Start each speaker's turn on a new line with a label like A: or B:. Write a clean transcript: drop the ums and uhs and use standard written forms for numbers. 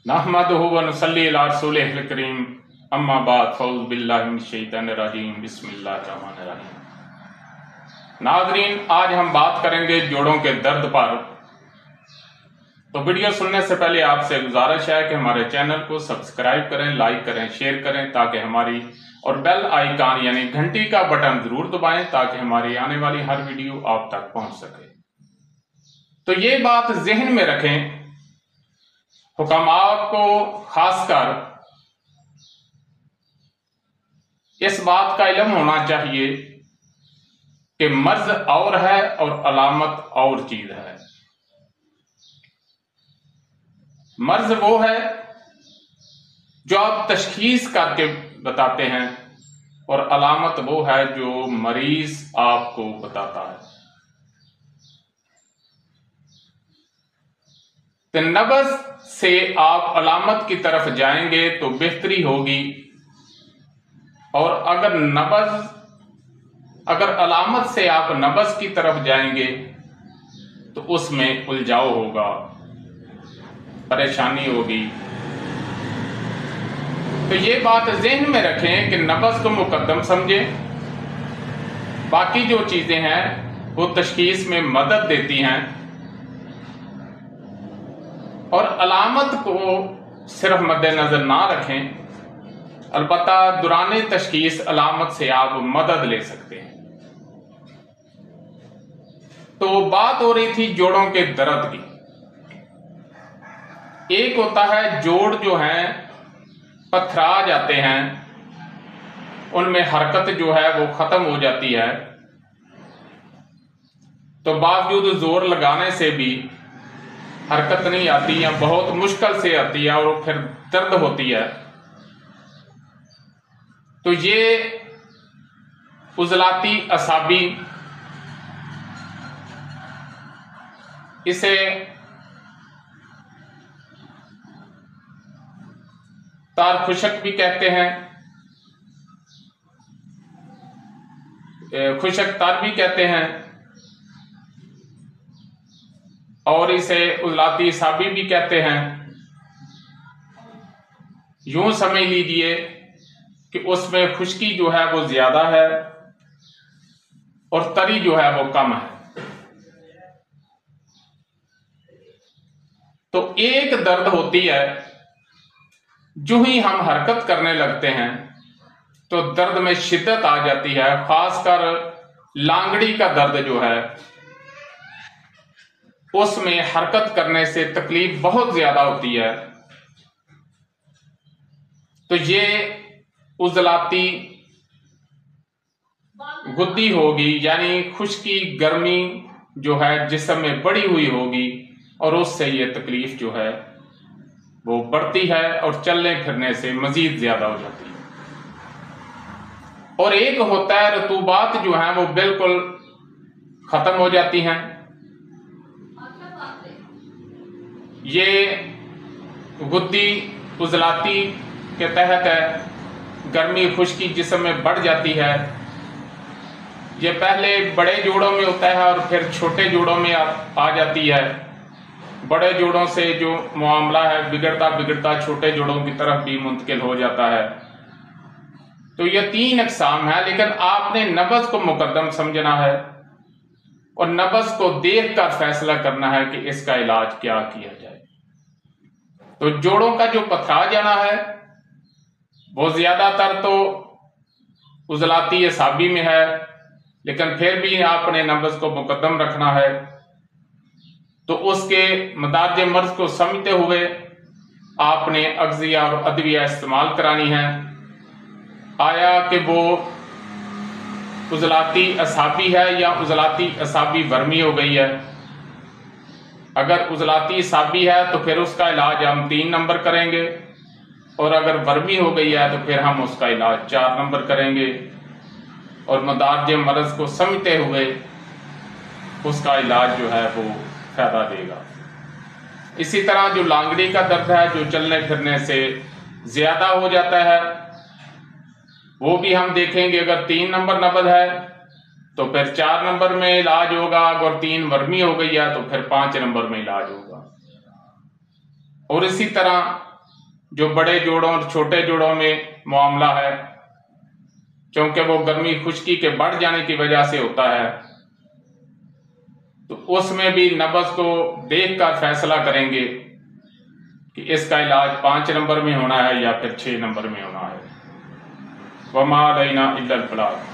A: नहमदुहु व नुसल्ली अला रसूलिहिल करीम अम्मा बाद फ़ऊज़ु बिल्लाहि मिनश शैतानिर रजीम बिस्मिल्लाहिर रहमानिर रहीम। नाज़रीन, आज हम बात करेंगे जोड़ों के दर्द पर। तो वीडियो सुनने से पहले आपसे गुजारिश है कि हमारे चैनल को सब्सक्राइब करें, लाइक करें, शेयर करें ताकि हमारी और बेल आइकन यानी घंटी का बटन जरूर दबाएं ताकि हमारी आने वाली हर वीडियो आप तक पहुंच सके। तो ये बात जहन में रखें, हुक्माओं को खासकर इस बात का इल्म होना चाहिए कि मर्ज और है और अलामत और चीज है। मर्ज वो है जो आप तशखीस करके बताते हैं और अलामत वो है जो मरीज आपको बताता है। तो नब्ज से आप अलामत की तरफ जाएंगे तो बेहतरी होगी, और अगर अलामत से आप नब्ज की तरफ जाएंगे तो उसमें उलझाव होगा, परेशानी होगी। तो ये बात ज़हन में रखें कि नब्ज को मुकद्दम समझें, बाकी जो चीजें हैं वो तशखीस में मदद देती हैं, और अलामत को सिर्फ मद्देनजर ना रखें। अलबत्ता दुराने तशखीस अलामत से आप मदद ले सकते हैं। तो बात हो रही थी जोड़ों के दर्द की। एक होता है जोड़ जो हैं पथरा जाते हैं, उनमें हरकत जो है वो खत्म हो जाती है, तो बावजूद जोर लगाने से भी हरकत नहीं आती या बहुत मुश्किल से आती है और फिर दर्द होती है। तो ये उजलाती असाबी, इसे तार खुशक भी कहते हैं, खुशक तार भी कहते हैं, और इसे उजलाती असाबी भी कहते हैं। यूं समझ लीजिए कि उसमें खुश्की जो है वो ज्यादा है और तरी जो है वो कम है। तो एक दर्द होती है, जो ही हम हरकत करने लगते हैं तो दर्द में शिद्दत आ जाती है। खासकर लांगड़ी का दर्द जो है उसमें हरकत करने से तकलीफ बहुत ज्यादा होती है। तो ये उजलाती गुद्दी होगी, यानी खुश्की गर्मी जो है जिस्म में बढ़ी हुई होगी, और उससे ये तकलीफ जो है वो बढ़ती है और चलने फिरने से मजीद ज्यादा हो जाती है। और एक होता है रतूबात जो है वो बिल्कुल खत्म हो जाती हैं। ये गुद्दी उजलाती के तहत है, गर्मी खुश्की जिस्म में बढ़ जाती है। ये पहले बड़े जोड़ों में होता है और फिर छोटे जोड़ों में आ जाती है। बड़े जोड़ों से जो मामला है बिगड़ता बिगड़ता छोटे जोड़ों की तरफ भी मुंतकिल हो जाता है। तो ये तीन अक़साम है, लेकिन आपने नब्ज को मुकद्दम समझना है और नब्ज को देख कर फैसला करना है कि इसका इलाज क्या किया जाए। तो जोड़ों का जो पथरा जाना है वो ज्यादातर तो उजलाती असाबी में है, लेकिन फिर भी आपने नब्ज को मुकद्दम रखना है। तो उसके मदारज मर्ज को समझते हुए आपने अग्जिया और अदविया इस्तेमाल करानी है। आया कि वो उजलाती असाबी है या उजलाती असाबी वर्मी हो गई है। अगर उजलाती असाबी है तो फिर उसका इलाज हम 3 नंबर करेंगे, और अगर वर्मी हो गई है तो फिर हम उसका इलाज 4 नंबर करेंगे, और मदारज मर्ज को समझते हुए उसका इलाज जो है वो फायदा देगा। इसी तरह जो लांगड़ी का दर्द है जो चलने फिरने से ज्यादा हो जाता है, वो भी हम देखेंगे। अगर 3 नंबर नब्ज है तो फिर 4 नंबर में इलाज होगा, अगर 3 वर्मी हो गई है तो फिर 5 नंबर में इलाज होगा। और इसी तरह जो बड़े जोड़ों और छोटे जोड़ों में मामला है, क्योंकि वो गर्मी खुश्की के बढ़ जाने की वजह से होता है, तो उसमें भी नब्ज को देखकर फैसला करेंगे कि इसका इलाज 5 नंबर में होना है या फिर 6 नंबर में होना है। वमा अलैना इल्लल बलाग।